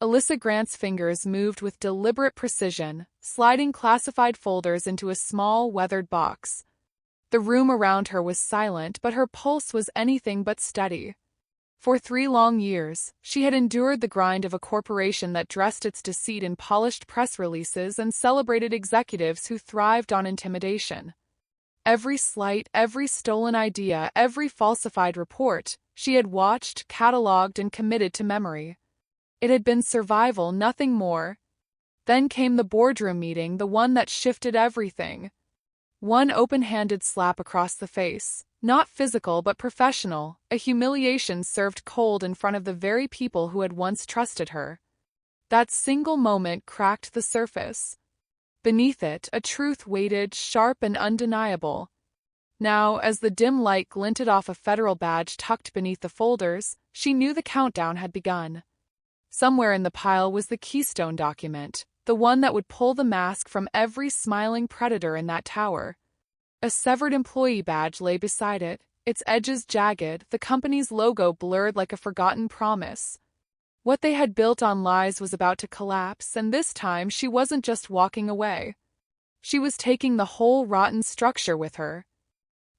Alyssa Grant's fingers moved with deliberate precision, sliding classified folders into a small, weathered box. The room around her was silent, but her pulse was anything but steady. For 3 long years, she had endured the grind of a corporation that dressed its deceit in polished press releases and celebrated executives who thrived on intimidation. Every slight, every stolen idea, every falsified report, she had watched, catalogued, and committed to memory. It had been survival, nothing more. Then came the boardroom meeting, the one that shifted everything. One open-handed slap across the face, not physical but professional, a humiliation served cold in front of the very people who had once trusted her. That single moment cracked the surface. Beneath it, a truth waited, sharp and undeniable. Now, as the dim light glinted off a federal badge tucked beneath the folders, she knew the countdown had begun. Somewhere in the pile was the keystone document, the one that would pull the mask from every smiling predator in that tower. A severed employee badge lay beside it, its edges jagged, the company's logo blurred like a forgotten promise. What they had built on lies was about to collapse, and this time she wasn't just walking away. She was taking the whole rotten structure with her.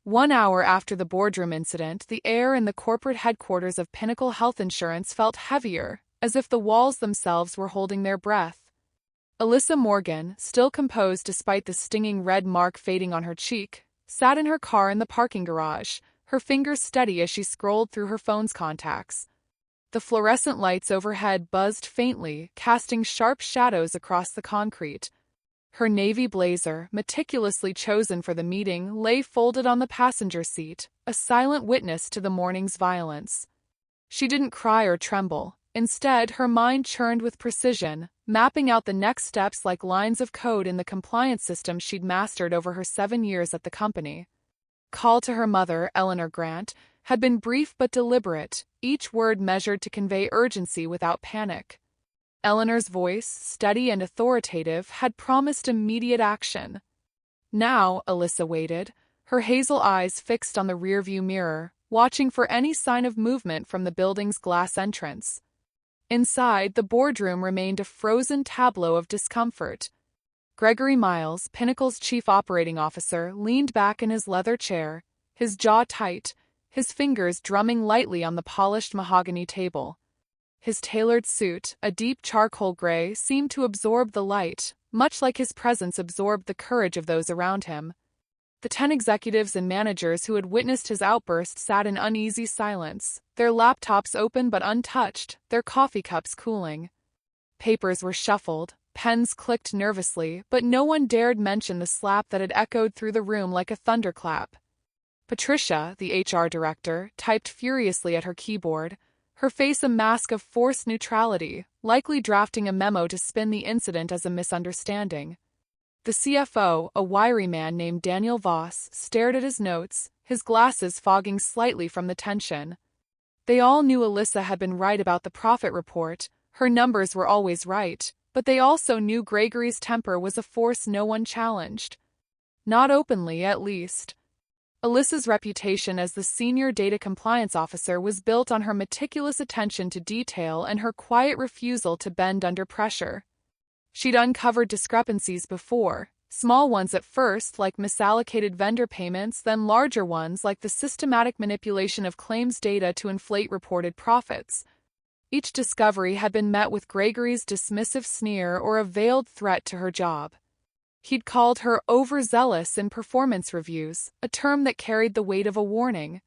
1 hour after the boardroom incident, the air in the corporate headquarters of Pinnacle Health Insurance felt heavier, as if the walls themselves were holding their breath. Alyssa Morgan, still composed despite the stinging red mark fading on her cheek, sat in her car in the parking garage, her fingers steady as she scrolled through her phone's contacts. The fluorescent lights overhead buzzed faintly, casting sharp shadows across the concrete. Her navy blazer, meticulously chosen for the meeting, lay folded on the passenger seat, a silent witness to the morning's violence. She didn't cry or tremble. Instead, her mind churned with precision, mapping out the next steps like lines of code in the compliance system she'd mastered over her 7 years at the company. Call to her mother, Alyssa Grant, had been brief but deliberate, each word measured to convey urgency without panic. Eleanor's voice, steady and authoritative, had promised immediate action. Now, Alyssa waited, her hazel eyes fixed on the rearview mirror, watching for any sign of movement from the building's glass entrance. Inside, the boardroom remained a frozen tableau of discomfort. Gregory Miles, Pinnacle's chief operating officer, leaned back in his leather chair, his jaw tight, his fingers drumming lightly on the polished mahogany table. His tailored suit, a deep charcoal gray, seemed to absorb the light, much like his presence absorbed the courage of those around him. The 10 executives and managers who had witnessed his outburst sat in uneasy silence, their laptops open but untouched, their coffee cups cooling. Papers were shuffled, pens clicked nervously, but no one dared mention the slap that had echoed through the room like a thunderclap. Patricia, the HR director, typed furiously at her keyboard, her face a mask of forced neutrality, likely drafting a memo to spin the incident as a misunderstanding. The CFO, a wiry man named Daniel Voss, stared at his notes, his glasses fogging slightly from the tension. They all knew Alyssa had been right about the profit report, her numbers were always right, but they also knew Gregory's temper was a force no one challenged. Not openly, at least. Alyssa's reputation as the senior data compliance officer was built on her meticulous attention to detail and her quiet refusal to bend under pressure. She'd uncovered discrepancies before, small ones at first like misallocated vendor payments, then larger ones like the systematic manipulation of claims data to inflate reported profits. Each discovery had been met with Gregory's dismissive sneer or a veiled threat to her job. He'd called her overzealous in performance reviews, a term that carried the weight of a warning.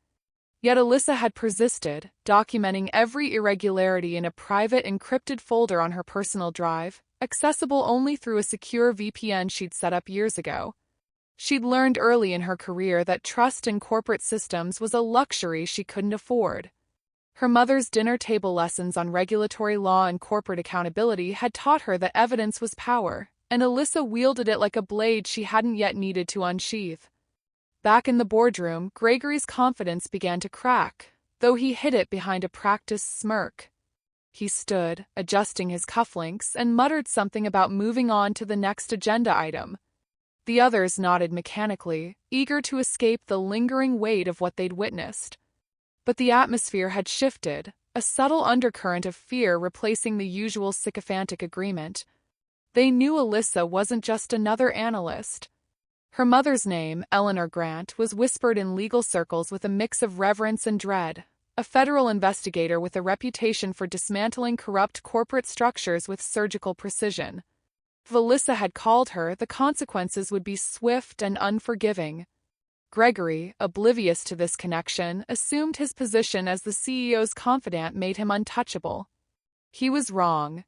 Yet Alyssa had persisted, documenting every irregularity in a private encrypted folder on her personal drive, accessible only through a secure VPN she'd set up years ago. She'd learned early in her career that trust in corporate systems was a luxury she couldn't afford. Her mother's dinner table lessons on regulatory law and corporate accountability had taught her that evidence was power, and Alyssa wielded it like a blade she hadn't yet needed to unsheath. Back in the boardroom, Gregory's confidence began to crack, though he hid it behind a practiced smirk. He stood, adjusting his cufflinks, and muttered something about moving on to the next agenda item. The others nodded mechanically, eager to escape the lingering weight of what they'd witnessed. But the atmosphere had shifted, a subtle undercurrent of fear replacing the usual sycophantic agreement. They knew Alyssa wasn't just another analyst. Her mother's name, Alyssa Grant, was whispered in legal circles with a mix of reverence and dread, a federal investigator with a reputation for dismantling corrupt corporate structures with surgical precision. If Alyssa had called her, the consequences would be swift and unforgiving. Gregory, oblivious to this connection, assumed his position as the CEO's confidant made him untouchable. He was wrong.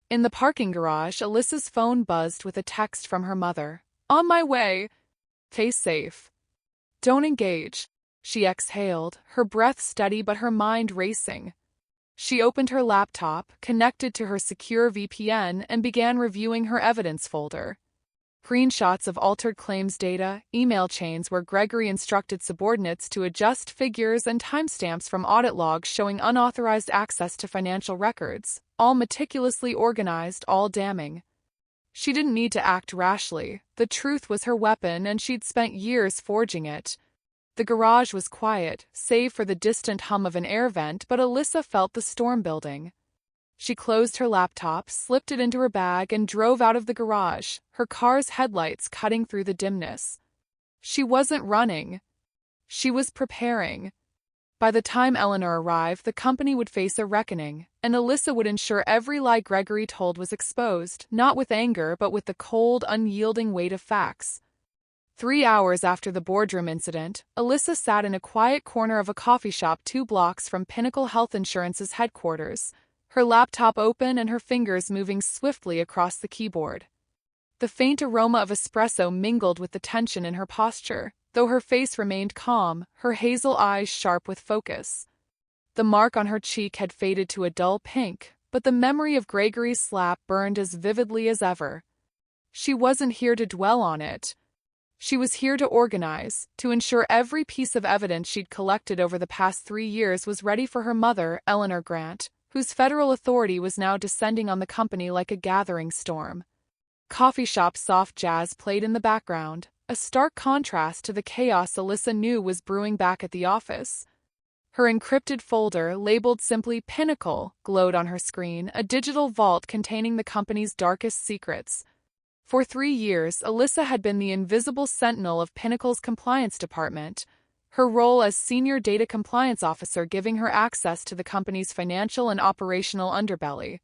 In the parking garage, Alyssa's phone buzzed with a text from her mother. "On my way. Stay safe. Don't engage." She exhaled, her breath steady but her mind racing. She opened her laptop, connected to her secure VPN, and began reviewing her evidence folder. Screenshots of altered claims data, email chains where Gregory instructed subordinates to adjust figures, and timestamps from audit logs showing unauthorized access to financial records, all meticulously organized, all damning. She didn't need to act rashly. The truth was her weapon, and she'd spent years forging it. The garage was quiet, save for the distant hum of an air vent, but Alyssa felt the storm building. She closed her laptop, slipped it into her bag, and drove out of the garage, her car's headlights cutting through the dimness. She wasn't running. She was preparing. By the time Eleanor arrived, the company would face a reckoning, and Alyssa would ensure every lie Gregory told was exposed, not with anger but with the cold, unyielding weight of facts. 3 hours after the Boardroom incident, Alyssa sat in a quiet corner of a coffee shop 2 blocks from Pinnacle Health Insurance's headquarters, her laptop open and her fingers moving swiftly across the keyboard. The faint aroma of espresso mingled with the tension in her posture, though her face remained calm, her hazel eyes sharp with focus. The mark on her cheek had faded to a dull pink, but the memory of Gregory's slap burned as vividly as ever. She wasn't here to dwell on it. She was here to organize, to ensure every piece of evidence she'd collected over the past 3 years was ready for her mother, Alyssa Grant, whose federal authority was now descending on the company like a gathering storm. Coffee shop soft jazz played in the background, a stark contrast to the chaos Alyssa knew was brewing back at the office. Her encrypted folder, labeled simply Pinnacle, glowed on her screen, a digital vault containing the company's darkest secrets. For 3 years, Alyssa had been the invisible sentinel of Pinnacle's compliance department, her role as senior data compliance officer giving her access to the company's financial and operational underbelly.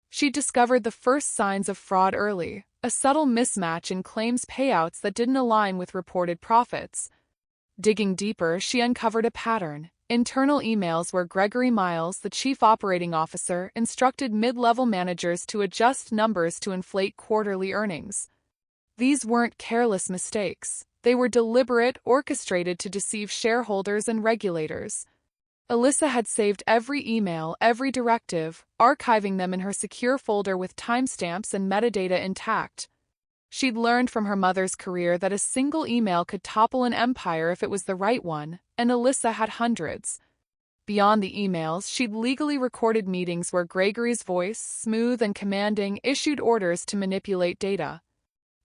She discovered the first signs of fraud early, a subtle mismatch in claims payouts that didn't align with reported profits. Digging deeper, she uncovered a pattern: internal emails where Gregory Miles, the chief operating officer, instructed mid-level managers to adjust numbers to inflate quarterly earnings. These weren't careless mistakes. They were deliberate, orchestrated to deceive shareholders and regulators. Alyssa had saved every email, every directive, archiving them in her secure folder with timestamps and metadata intact. She'd learned from her mother's career that a single email could topple an empire if it was the right one, and Alyssa had hundreds. Beyond the emails, she'd legally recorded meetings where Gregory's voice, smooth and commanding, issued orders to manipulate data.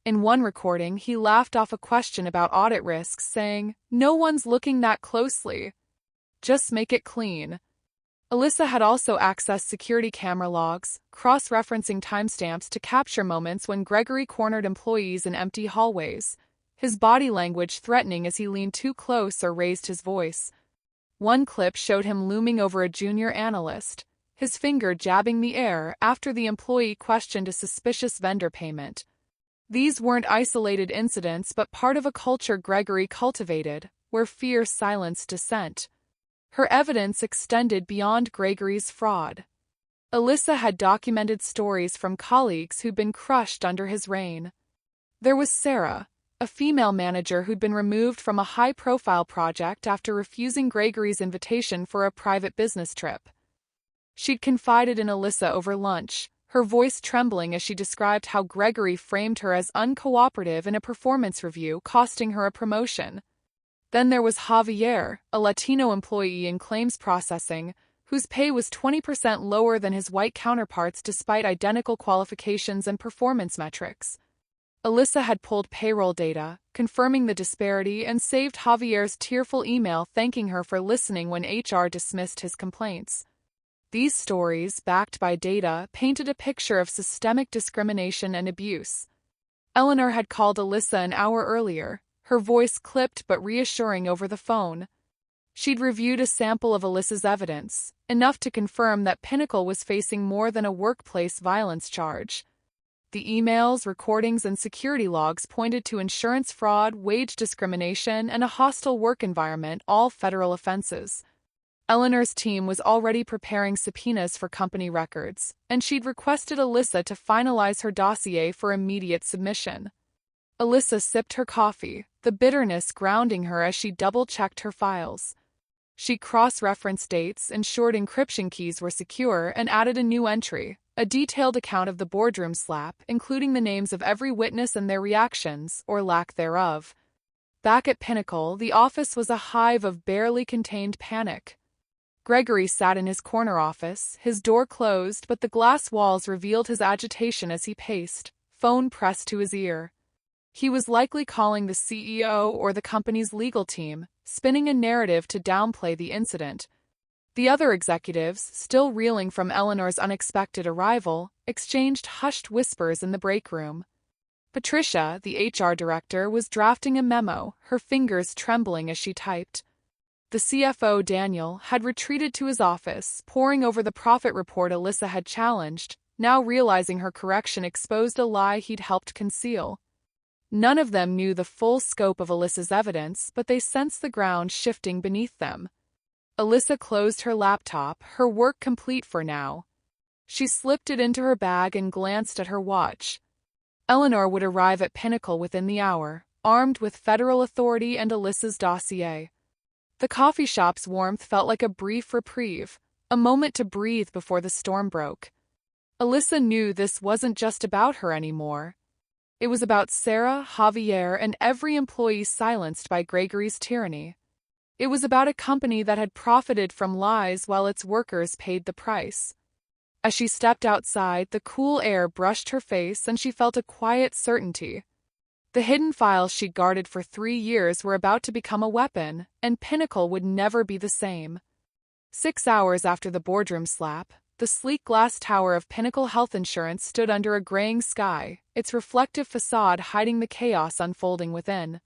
In one recording, he laughed off a question about audit risks, saying, "No one's looking that closely. Just make it clean." Alyssa had also accessed security camera logs, cross-referencing timestamps to capture moments when Gregory cornered employees in empty hallways, his body language threatening as he leaned too close or raised his voice. One clip showed him looming over a junior analyst, his finger jabbing the air after the employee questioned a suspicious vendor payment. These weren't isolated incidents but part of a culture Gregory cultivated, where fear silenced dissent. Her evidence extended beyond Gregory's fraud. Alyssa had documented stories from colleagues who'd been crushed under his reign. There was Sarah, a female manager who'd been removed from a high-profile project after refusing Gregory's invitation for a private business trip. She'd confided in Alyssa over lunch, her voice trembling as she described how Gregory framed her as uncooperative in a performance review, costing her a promotion. Then there was Javier, a Latino employee in claims processing, whose pay was 20% lower than his white counterparts despite identical qualifications and performance metrics. Alyssa had pulled payroll data, confirming the disparity, and saved Javier's tearful email thanking her for listening when HR dismissed his complaints. These stories, backed by data, painted a picture of systemic discrimination and abuse. Eleanor had called Alyssa an hour earlier, her voice clipped but reassuring over the phone. She'd reviewed a sample of Alyssa's evidence, enough to confirm that Pinnacle was facing more than a workplace violence charge. The emails, recordings, and security logs pointed to insurance fraud, wage discrimination, and a hostile work environment, all federal offenses. Eleanor's team was already preparing subpoenas for company records, and she'd requested Alyssa to finalize her dossier for immediate submission. Alyssa sipped her coffee, the bitterness grounding her as she double-checked her files. She cross-referenced dates, ensured encryption keys were secure, and added a new entry, a detailed account of the boardroom slap, including the names of every witness and their reactions, or lack thereof. Back at Pinnacle, the office was a hive of barely contained panic. Gregory sat in his corner office, his door closed, but the glass walls revealed his agitation as he paced, phone pressed to his ear. He was likely calling the CEO or the company's legal team, spinning a narrative to downplay the incident. The other executives, still reeling from Eleanor's unexpected arrival, exchanged hushed whispers in the break room. Patricia, the HR director, was drafting a memo, her fingers trembling as she typed. The CFO, Daniel, had retreated to his office, poring over the profit report Alyssa had challenged, now realizing her correction exposed a lie he'd helped conceal. None of them knew the full scope of Alyssa's evidence, but they sensed the ground shifting beneath them. Alyssa closed her laptop, her work complete for now. She slipped it into her bag and glanced at her watch. Eleanor would arrive at Pinnacle within the hour, armed with federal authority and Alyssa's dossier. The coffee shop's warmth felt like a brief reprieve, a moment to breathe before the storm broke. Alyssa knew this wasn't just about her anymore. It was about Sarah, Javier, and every employee silenced by Gregory's tyranny. It was about a company that had profited from lies while its workers paid the price. As she stepped outside, the cool air brushed her face and she felt a quiet certainty. The hidden files she'd guarded for 3 years were about to become a weapon, and Pinnacle would never be the same. 6 hours after the boardroom slap, the sleek glass tower of Pinnacle Health Insurance stood under a graying sky, its reflective facade hiding the chaos unfolding within.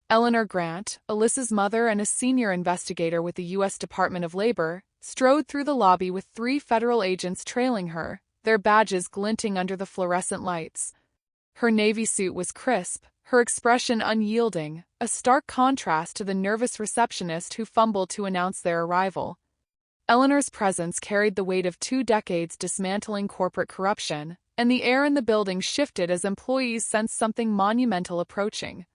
Eleanor Grant, Alyssa's mother and a senior investigator with the U.S. Department of Labor, strode through the lobby with 3 federal agents trailing her, their badges glinting under the fluorescent lights. Her navy suit was crisp, her expression unyielding, a stark contrast to the nervous receptionist who fumbled to announce their arrival. Eleanor's presence carried the weight of 2 decades dismantling corporate corruption, and the air in the building shifted as employees sensed something monumental approaching.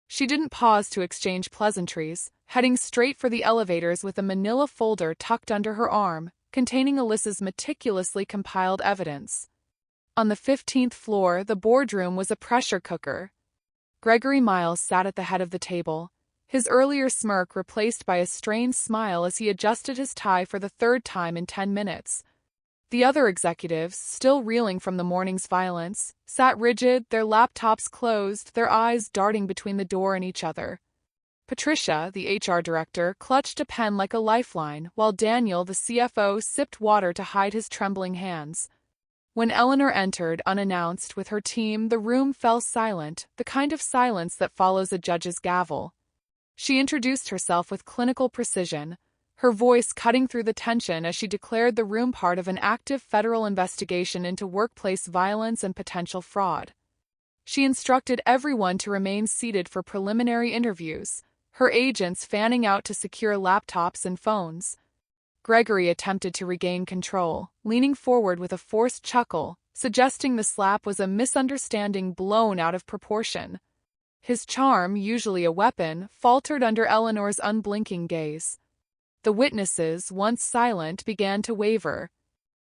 She didn't pause to exchange pleasantries, heading straight for the elevators with a manila folder tucked under her arm, containing Alyssa's meticulously compiled evidence. On the 15th floor, the boardroom was a pressure cooker. Gregory Miles sat at the head of the table, his earlier smirk replaced by a strained smile as he adjusted his tie for the 3rd time in 10 minutes. The other executives, still reeling from the morning's violence, sat rigid, their laptops closed, their eyes darting between the door and each other. Patricia, the HR director, clutched a pen like a lifeline, while Daniel, the CFO, sipped water to hide his trembling hands. When Eleanor entered, unannounced, with her team, the room fell silent, the kind of silence that follows a judge's gavel. She introduced herself with clinical precision, her voice cutting through the tension as she declared the room part of an active federal investigation into workplace violence and potential fraud. She instructed everyone to remain seated for preliminary interviews, her agents fanning out to secure laptops and phones. Gregory attempted to regain control, leaning forward with a forced chuckle, suggesting the slap was a misunderstanding blown out of proportion. His charm, usually a weapon, faltered under Eleanor's unblinking gaze. The witnesses, once silent, began to waver.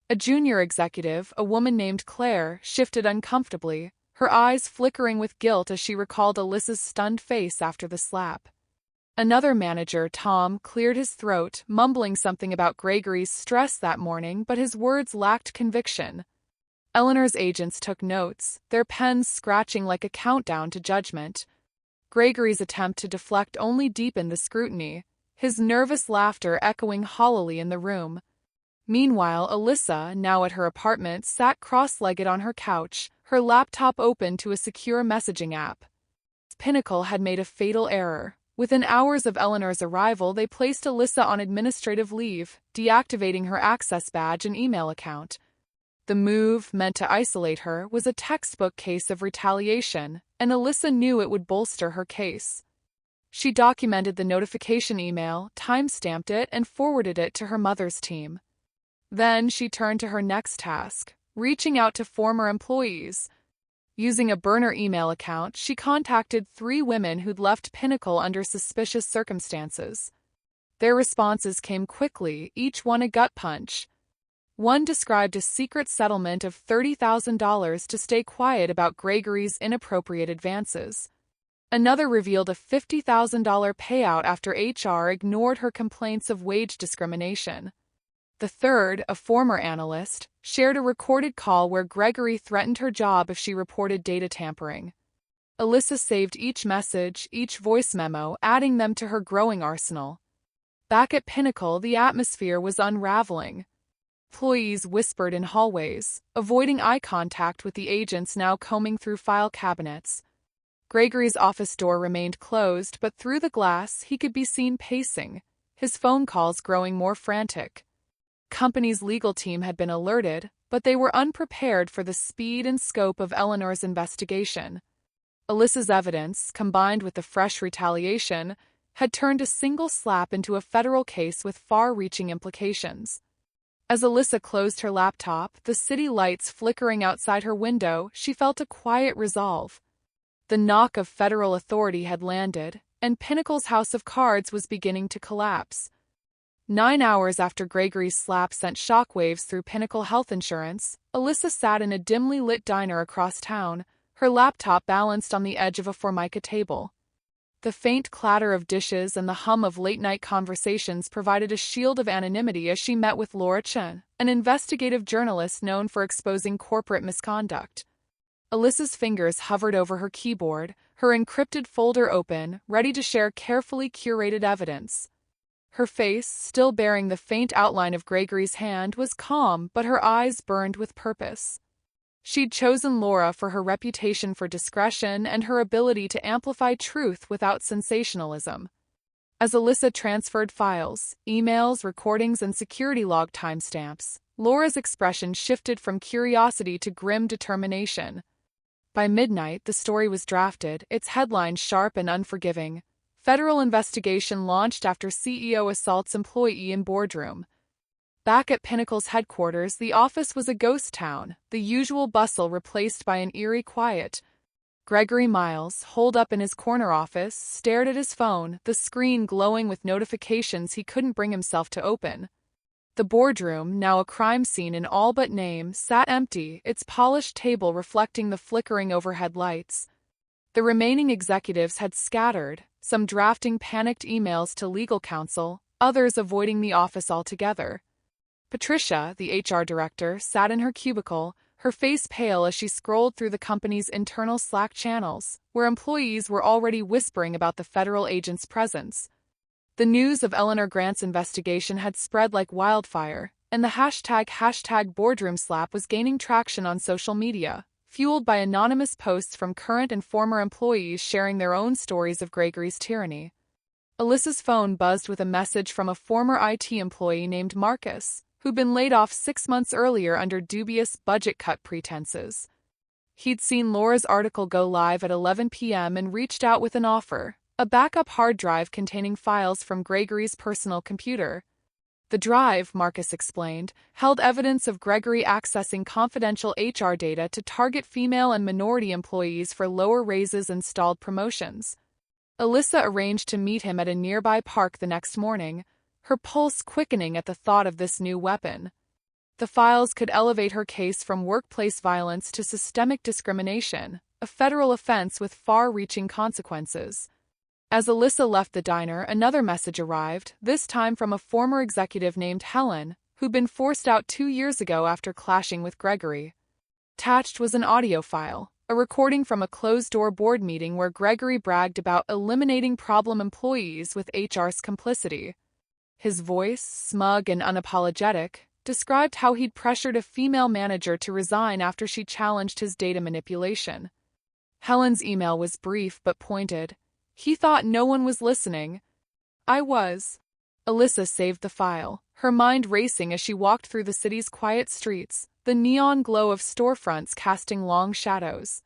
A junior executive, a woman named Claire, shifted uncomfortably, her eyes flickering with guilt as she recalled Alyssa's stunned face after the slap. Another manager, Tom, cleared his throat, mumbling something about Gregory's stress that morning, but his words lacked conviction. Eleanor's agents took notes, their pens scratching like a countdown to judgment. Gregory's attempt to deflect only deepened the scrutiny, his nervous laughter echoing hollowly in the room. Meanwhile, Alyssa, now at her apartment, sat cross-legged on her couch, her laptop open to a secure messaging app. Pinnacle had made a fatal error. Within hours of Eleanor's arrival, they placed Alyssa on administrative leave, deactivating her access badge and email account. The move, meant to isolate her, was a textbook case of retaliation, and Alyssa knew it would bolster her case. She documented the notification email, time-stamped it, and forwarded it to her mother's team. Then she turned to her next task, reaching out to former employees. Using a burner email account, she contacted 3 women who'd left Pinnacle under suspicious circumstances. Their responses came quickly, each one a gut punch. One described a secret settlement of $30,000 to stay quiet about Gregory's inappropriate advances. Another revealed a $50,000 payout after HR ignored her complaints of wage discrimination. The third, a former analyst, shared a recorded call where Gregory threatened her job if she reported data tampering. Alyssa saved each message, each voice memo, adding them to her growing arsenal. Back at Pinnacle, the atmosphere was unraveling. Employees whispered in hallways, avoiding eye contact with the agents now combing through file cabinets. Gregory's office door remained closed, but through the glass he could be seen pacing, his phone calls growing more frantic. Company's legal team had been alerted, but they were unprepared for the speed and scope of Eleanor's investigation. Alyssa's evidence, combined with the fresh retaliation, had turned a single slap into a federal case with far-reaching implications. As Alyssa closed her laptop, the city lights flickering outside her window, she felt a quiet resolve. The knock of federal authority had landed, and Pinnacle's house of cards was beginning to collapse. 9 hours after Gregory's slap sent shockwaves through Pinnacle Health Insurance, Alyssa sat in a dimly lit diner across town, her laptop balanced on the edge of a formica table. The faint clatter of dishes and the hum of late-night conversations provided a shield of anonymity as she met with Laura Chen, an investigative journalist known for exposing corporate misconduct. Alyssa's fingers hovered over her keyboard, her encrypted folder open, ready to share carefully curated evidence. Her face, still bearing the faint outline of Gregory's hand, was calm, but her eyes burned with purpose. She'd chosen Laura for her reputation for discretion and her ability to amplify truth without sensationalism. As Alyssa transferred files, emails, recordings, and security log timestamps, Laura's expression shifted from curiosity to grim determination. By midnight, the story was drafted, its headline sharp and unforgiving. Federal investigation launched after CEO assaults employee in Boardroom. Back at Pinnacle's headquarters, the office was a ghost town, the usual bustle replaced by an eerie quiet. Gregory Miles, holed up in his corner office, stared at his phone, the screen glowing with notifications he couldn't bring himself to open. The boardroom, now a crime scene in all but name, sat empty, its polished table reflecting the flickering overhead lights. The remaining executives had scattered, some drafting panicked emails to legal counsel, others avoiding the office altogether. Patricia, the HR director, sat in her cubicle, her face pale as she scrolled through the company's internal Slack channels, where employees were already whispering about the federal agent's presence. The news of Alyssa Grant's investigation had spread like wildfire, and the hashtag boardroom slap was gaining traction on social media, fueled by anonymous posts from current and former employees sharing their own stories of Gregory's tyranny. Alyssa's phone buzzed with a message from a former IT employee named Marcus, who'd been laid off 6 months earlier under dubious budget cut pretenses. He'd seen Laura's article go live at 11 p.m. and reached out with an offer, a backup hard drive containing files from Gregory's personal computer. The drive, Marcus explained, held evidence of Gregory accessing confidential HR data to target female and minority employees for lower raises and stalled promotions. Alyssa arranged to meet him at a nearby park the next morning, her pulse quickening at the thought of this new weapon. The files could elevate her case from workplace violence to systemic discrimination, a federal offense with far-reaching consequences. As Alyssa left the diner, another message arrived, this time from a former executive named Helen, who'd been forced out 2 years ago after clashing with Gregory. Attached was an audio file, a recording from a closed-door board meeting where Gregory bragged about eliminating problem employees with HR's complicity. His voice, smug and unapologetic, described how he'd pressured a female manager to resign after she challenged his data manipulation. Helen's email was brief but pointed. He thought no one was listening. I was. Alyssa saved the file, her mind racing as she walked through the city's quiet streets, the neon glow of storefronts casting long shadows.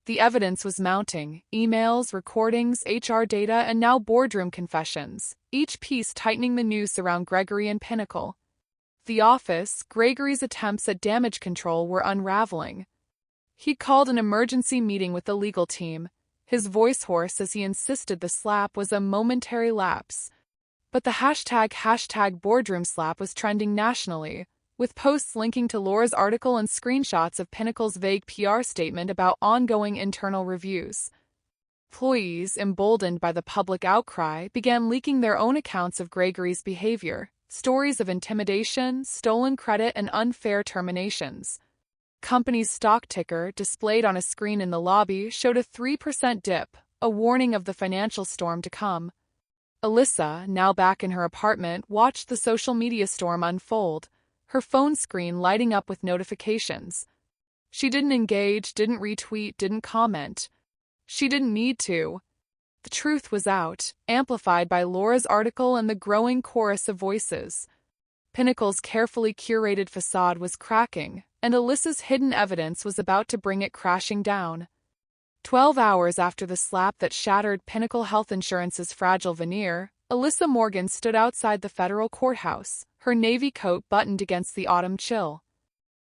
The evidence was mounting: emails, recordings, HR data, and now boardroom confessions, each piece tightening the noose around Gregory and Pinnacle. The office, Gregory's attempts at damage control were unraveling. He'd called an emergency meeting with the legal team, his voice hoarse as he insisted the slap was a momentary lapse. But the hashtag boardroom slap was trending nationally, with posts linking to Laura's article and screenshots of Pinnacle's vague PR statement about ongoing internal reviews. Employees, emboldened by the public outcry, began leaking their own accounts of Gregory's behavior, stories of intimidation, stolen credit, and unfair terminations. Company's stock ticker, displayed on a screen in the lobby, showed a 3% dip, a warning of the financial storm to come. Alyssa, now back in her apartment, watched the social media storm unfold, her phone screen lighting up with notifications. She didn't engage, didn't retweet, didn't comment. She didn't need to. The truth was out, amplified by Laura's article and the growing chorus of voices. Pinnacle's carefully curated facade was cracking, and Alyssa's hidden evidence was about to bring it crashing down. 12 hours after the slap that shattered Pinnacle Health Insurance's fragile veneer, Alyssa Morgan stood outside the federal courthouse, her navy coat buttoned against the autumn chill.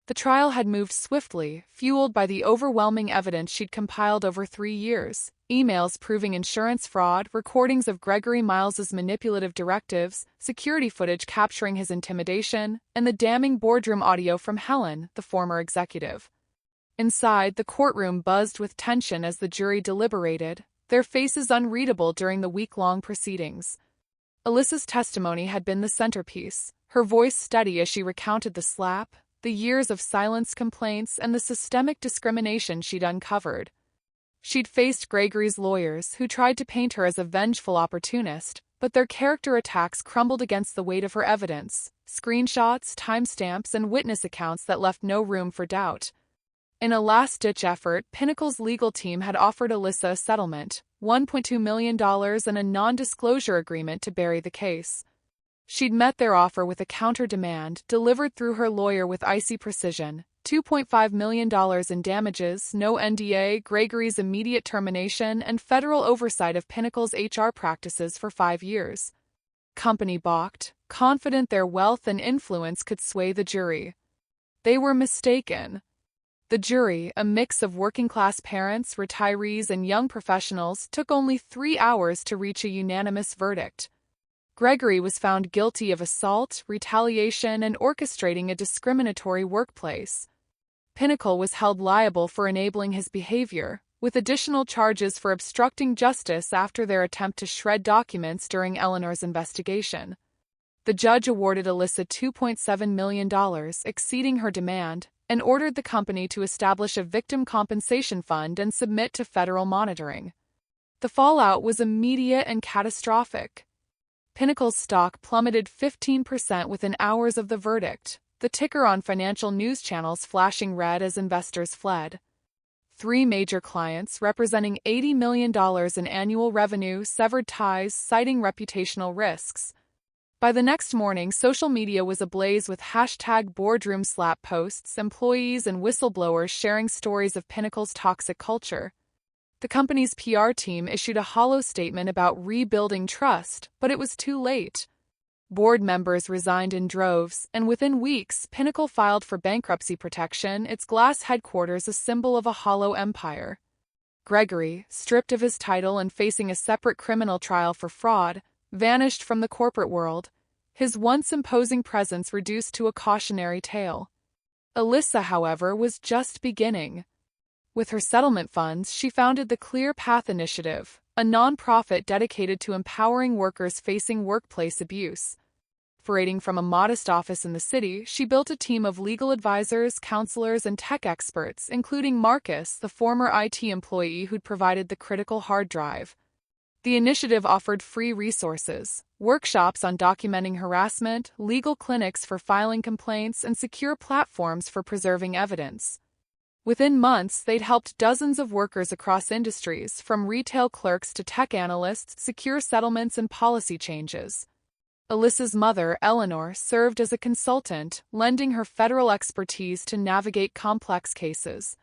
The trial had moved swiftly, fueled by the overwhelming evidence she'd compiled over 3 years: emails proving insurance fraud, recordings of Gregory Miles's manipulative directives, security footage capturing his intimidation, and the damning boardroom audio from Helen, the former executive. Inside, the courtroom buzzed with tension as the jury deliberated, their faces unreadable during the week-long proceedings. Alyssa's testimony had been the centerpiece, her voice steady as she recounted the slap, the years of silenced complaints, and the systemic discrimination she'd uncovered. She'd faced Gregory's lawyers, who tried to paint her as a vengeful opportunist, but their character attacks crumbled against the weight of her evidence: screenshots, timestamps, and witness accounts that left no room for doubt. In a last-ditch effort, Pinnacle's legal team had offered Alyssa a settlement, $1.2 million, and a non-disclosure agreement to bury the case. She'd met their offer with a counter-demand, delivered through her lawyer with icy precision: $2.5 million in damages, no NDA, Gregory's immediate termination, and federal oversight of Pinnacle's HR practices for 5 years. Company balked, confident their wealth and influence could sway the jury. They were mistaken. The jury, a mix of working-class parents, retirees, and young professionals, took only 3 hours to reach a unanimous verdict. Gregory was found guilty of assault, retaliation, and orchestrating a discriminatory workplace. Pinnacle was held liable for enabling his behavior, with additional charges for obstructing justice after their attempt to shred documents during Eleanor's investigation. The judge awarded Alyssa $2.7 million, exceeding her demand, and ordered the company to establish a victim compensation fund and submit to federal monitoring. The fallout was immediate and catastrophic. Pinnacle's stock plummeted 15% within hours of the verdict, the ticker on financial news channels flashing red as investors fled. 3 major clients, representing $80 million in annual revenue, severed ties, citing reputational risks. By the next morning, social media was ablaze with hashtag boardroom slap posts, employees and whistleblowers sharing stories of Pinnacle's toxic culture. The company's PR team issued a hollow statement about rebuilding trust, but it was too late. Board members resigned in droves, and within weeks, Pinnacle filed for bankruptcy protection, its glass headquarters a symbol of a hollow empire. Gregory, stripped of his title and facing a separate criminal trial for fraud, vanished from the corporate world, his once imposing presence reduced to a cautionary tale. Alyssa, however, was just beginning. With her settlement funds, she founded the Clear Path Initiative, a nonprofit dedicated to empowering workers facing workplace abuse. Operating from a modest office in the city, she built a team of legal advisors, counselors, and tech experts, including Marcus, the former IT employee who'd provided the critical hard drive. The initiative offered free resources, workshops on documenting harassment, legal clinics for filing complaints, and secure platforms for preserving evidence. Within months, they'd helped dozens of workers across industries, from retail clerks to tech analysts, secure settlements and policy changes. Alyssa's mother, Eleanor, served as a consultant, lending her federal expertise to navigate complex cases.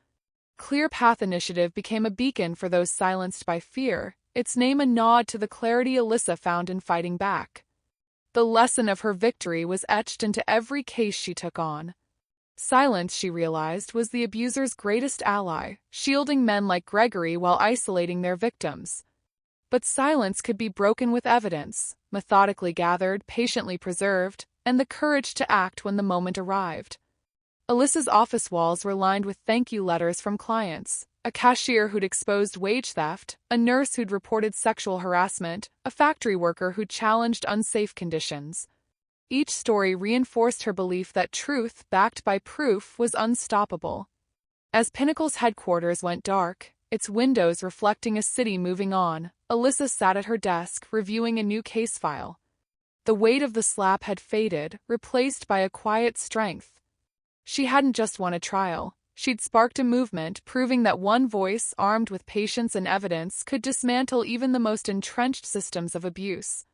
Clear Path Initiative became a beacon for those silenced by fear, its name a nod to the clarity Alyssa found in fighting back. The lesson of her victory was etched into every case she took on. Silence, she realized, was the abuser's greatest ally, shielding men like Gregory while isolating their victims. But silence could be broken with evidence, methodically gathered, patiently preserved, and the courage to act when the moment arrived. Alyssa's office walls were lined with thank you letters from clients, a cashier who'd exposed wage theft, a nurse who'd reported sexual harassment, a factory worker who'd challenged unsafe conditions. Each story reinforced her belief that truth, backed by proof, was unstoppable. As Pinnacle's headquarters went dark, its windows reflecting a city moving on, Alyssa sat at her desk, reviewing a new case file. The weight of the slap had faded, replaced by a quiet strength. She hadn't just won a trial. She'd sparked a movement, proving that one voice, armed with patience and evidence, could dismantle even the most entrenched systems of abuse.